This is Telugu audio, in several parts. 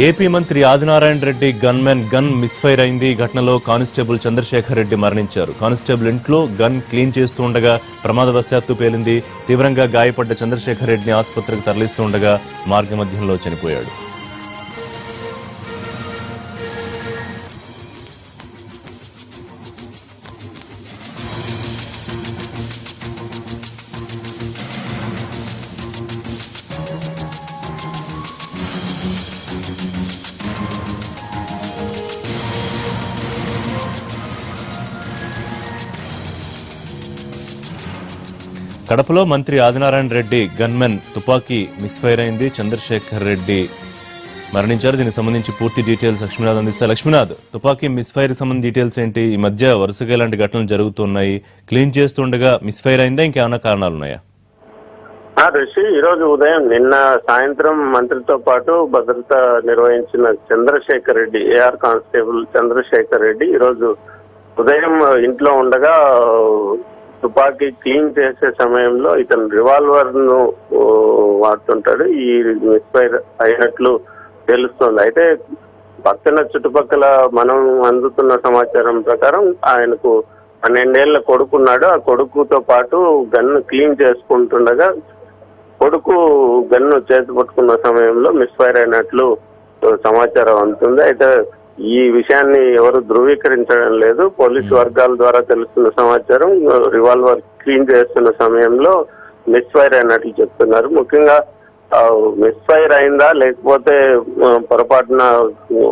ఏపీ మంత్రి Adinarayana Reddy gunmen gun misfire అయింది. ఘటనలో కానిస్టేబుల్ చంద్రశేఖర్ రెడ్డి మరణించారు. కానిస్టేబుల్ ఇంట్లో గన్ క్లీన్ చేస్తూ ఉండగా ప్రమాదవశాత్తు పేలింది. తీవ్రంగా గాయపడ్డ చంద్రశేఖర్ రెడ్డిని ఆసుపత్రికి తరలిస్తూ ఉండగా మార్గమధ్యంలో చనిపోయాడు. కడపలో మంత్రి ఆదినారాయణ రెడ్డి గన్మెన్ తుపాకీ మిస్ఫైర్ అయింది. చంద్రశేఖర్ రెడ్డి మరణించారు. దీనికి సంబంధించి పూర్తి డీటెయిల్స్ లక్ష్మీనాథ్ అందిస్తారు. లక్ష్మీనాథ్, తుపాకీ మిస్ఫైర్ సంబంధించి డీటెయిల్స్ ఏంటి? ఈ మధ్య వరుసగా ఇలాంటి ఘటనలు జరుగుతున్నాయి. క్లీన్ చేస్తుండగా మిస్ఫైర్ అయిందా, ఇంకేమైనా కారణాలు ఉన్నాయా? రిషి, ఈ రోజు ఉదయం నిన్న సాయంత్రం మంత్రితో పాటు భద్రత నిర్వహించిన చంద్రశేఖర్ రెడ్డి, ఏఆర్ కానిస్టేబుల్ చంద్రశేఖర్ రెడ్డి ఈ రోజు ఉదయం ఇంట్లో ఉండగా తుపాకీ క్లీన్ చేసే సమయంలో ఇతను రివాల్వర్ ను వాడుతుంటాడు. ఈ మిస్ఫైర్ అయినట్లు తెలుస్తోంది. అయితే పక్కన చుట్టుపక్కల మనం అందుతున్న సమాచారం ప్రకారం ఆయనకు 12 ఏళ్ల కొడుకున్నాడు. ఆ కొడుకుతో పాటు గన్ను క్లీన్ చేసుకుంటుండగా కొడుకు గన్ను చేతి పట్టుకున్న సమయంలో మిస్ఫైర్ అయినట్లు సమాచారం అందుతుంది. అయితే ఈ విషయాన్ని ఎవరు ధృవీకరించడం లేదు. పోలీసు వర్గాల ద్వారా తెలుస్తున్న సమాచారం రివాల్వర్ క్లీన్ చేస్తున్న సమయంలో మిస్ఫైర్ అయినట్లు చెప్తున్నారు. ముఖ్యంగా మిస్ఫైర్ అయిందా లేకపోతే పొరపాటున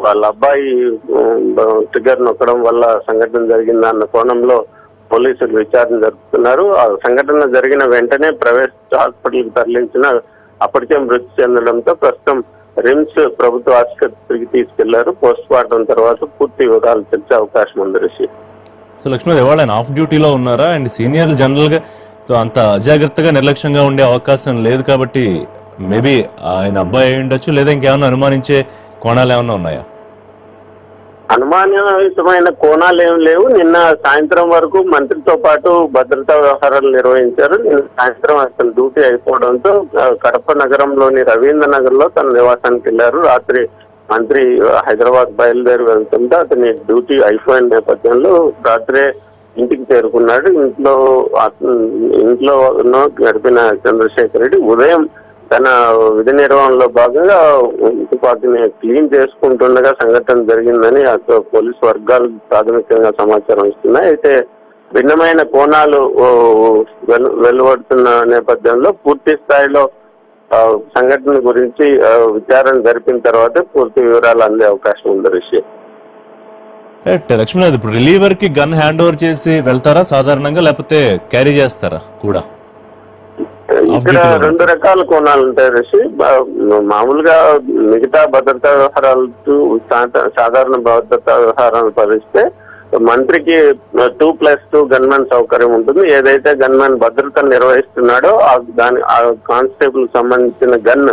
వాళ్ళ అబ్బాయి ట్రిగ్గర్ నొక్కడం వల్ల సంఘటన జరిగిందా అన్న కోణంలో పోలీసులు విచారణ జరుపుతున్నారు. ఆ సంఘటన జరిగిన వెంటనే ప్రైవేట్ హాస్పిటల్కి తరలించిన అప్పటికే మృతి చెందడంతో ప్రస్తుతం రిమ్స్ ప్రభుత్వ ఆసుపత్రికి తీసుకెళ్లారు. పోస్ట్ మార్టం తర్వాత పూర్తి వివరాలు తెలిసే అవకాశం ఉంది. రిషి, సో లక్ష్మణ్, ఇవాళ ఆయన ఆఫ్ డ్యూటీలో ఉన్నారా? అండ్ సీనియర్ జనరల్ గా అంత అజాగ్రత్తగా నిర్లక్ష్యంగా ఉండే అవకాశం లేదు కాబట్టి మేబీ ఆయన అబ్బాయి అయి ఉండొచ్చు, లేదా ఇంకేమైనా అనుమానించే కోణాలు ఏమైనా ఉన్నాయా? అనుమానితమైన కోణాలు ఏం లేవు. నిన్న సాయంత్రం వరకు మంత్రితో పాటు భద్రతా వ్యవహారాలు నిర్వహించారు. నిన్న సాయంత్రం అతను డ్యూటీ అయిపోవడంతో కడప నగరంలోని రవీంద్ర నగర్ లో తన నివాసానికి వెళ్లారు. రాత్రి మంత్రి హైదరాబాద్ బయలుదేరి వెళ్తుంటే అతని డ్యూటీ అయిపోయిన నేపథ్యంలో రాత్రే ఇంటికి చేరుకున్నాడు. ఇంట్లో గడిపిన చంద్రశేఖర్ రెడ్డి ఉదయం తన విధి నిర్వహణలో భాగంగా తుపాకీని క్లీన్ చేసుకుంటుండగా సంఘటన జరిగిందని పోలీసు వర్గాలు ప్రాథమికంగా సమాచారం ఇస్తున్నాయి. అయితే భిన్నమైన కోణాలు వెలువడుతున్న నేపథ్యంలో పూర్తి స్థాయిలో సంఘటన గురించి విచారణ జరిపిన తర్వాత పూర్తి వివరాలు అందే అవకాశం ఉంది. రిషి, లక్ష్మణ్, ఇప్పుడు రిలీవర్ కి గన్ హ్యాండ్ ఓవర్ చేసి వెళ్తారా సాధారణంగా, లేకపోతే క్యారీ చేస్తారా కూడా? ఇక్కడ రెండు రకాల కోణాలు ఉంటాయి. రిషి, మామూలుగా మిగతా భద్రతా వ్యవహారాలు సాధారణ భద్రతా వ్యవహారాలు పరిస్తే మంత్రికి 2+2 గన్మెన్ సౌకర్యం ఉంటుంది. ఏదైతే గన్మెన్ భద్రత నిర్వహిస్తున్నాడో దాని కానిస్టేబుల్ సంబంధించిన గన్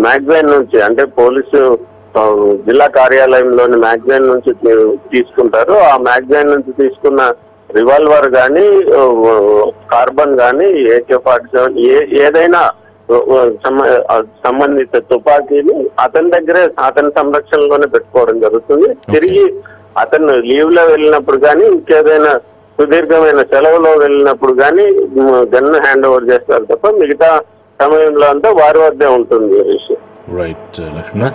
మ్యాగజైన్ నుంచి, అంటే పోలీసు జిల్లా కార్యాలయంలోని మ్యాగజైన్ నుంచి తీసుకుంటారు. ఆ మ్యాగజైన్ నుంచి తీసుకున్న రివాల్వర్ గానీ, కార్బన్ గానీ, AK-47 ఏదైనా సంబంధిత తుపాకీని అతని దగ్గరే అతని సంరక్షణలోనే పెట్టుకోవడం జరుగుతుంది. తిరిగి అతను లీవ్ లో వెళ్ళినప్పుడు కానీ, ఇంకేదైనా సుదీర్ఘమైన సెలవులో వెళ్ళినప్పుడు కానీ గన్ను హ్యాండ్ ఓవర్ చేస్తారు తప్ప మిగతా సమయంలో అంతా వారి వద్దే ఉంటుంది. రైట్ లక్ష్మణ.